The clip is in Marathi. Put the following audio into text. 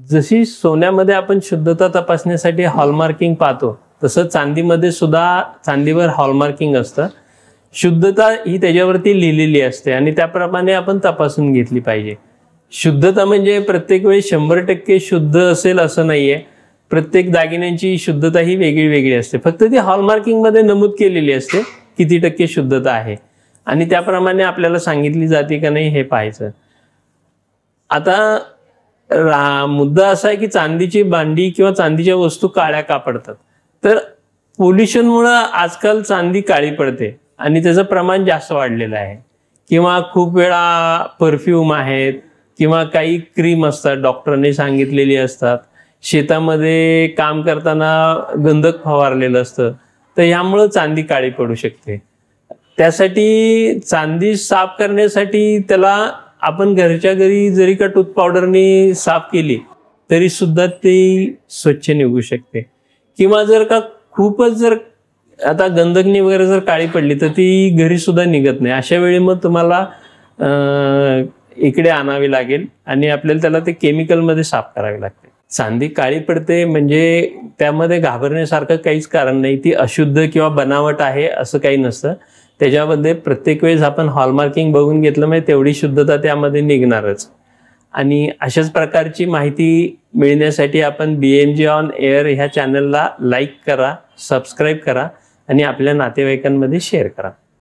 जशी सोन्यामध्ये आपण शुद्धता तपासण्यासाठी हॉलमार्किंग पाहतो, तसं चांदीमध्ये सुद्धा चांदीवर हॉलमार्किंग असतं. शुद्धता ही त्याच्यावरती लिहिलेली असते आणि त्याप्रमाणे आपण तपासून घेतली पाहिजे. शुद्धता म्हणजे प्रत्येक वेळी 100% शुद्ध असेल असं नाहीये. प्रत्येक दागिन्यांची शुद्धता ही वेगळी वेगळी असते. फक्त ती हॉलमार्किंग मध्ये नमूद केलेली असते किती टक्के शुद्धता आहे आणि त्याप्रमाणे आपल्याला सांगितली जाते का नाही हे पाहायचं. आता मुद्दा असा आहे की चांदीची भांडी किंवा चांदीच्या वस्तू काळ्या का पडतात. तर पोल्युशनमुळे आजकाल चांदी काळी पडते आणि त्याचं प्रमाण जास्त वाढलेलं आहे. किंवा खूप वेळा परफ्यूम आहेत किंवा काही क्रीम असतात डॉक्टरांनी सांगितलेली असतात. शेतामध्ये काम करताना गंधक फवारलेलं असतं, तर ह्यामुळं चांदी काळी पडू शकते. त्यासाठी चांदी साफ करण्यासाठी त्याला आपण घरच्या घरी जरी का टूथ पावडरनी साफ केली तरी सुद्धा ती स्वच्छ निघू शकते. किंवा जर का खूपच जर आता गंधकनी वगैरे जर काळी पडली तर ती घरी सुद्धा निघत नाही. अशा वेळी मग तुम्हाला इकडे आणावी लागेल आणि आपल्याला त्याला ते केमिकलमध्ये साफ करावे लागते. चांदी काळी पडते म्हणजे त्यामध्ये घाबरण्यासारखं काहीच कारण नाही. ती अशुद्ध किंवा बनावट आहे असं काही नसतं. त्याच्यामध्ये प्रत्येक वेळेस आपण हॉलमार्किंग बघून घेतलं म्हणजे तेवढी शुद्धता त्यामध्ये निघणारच. आणि अशाच प्रकारची माहिती मिळण्यासाठी आपण BMJ ऑन एअर ह्या चॅनलला लाईक करा, सबस्क्राईब करा आणि आपल्या नातेवाईकांमध्ये शेअर करा.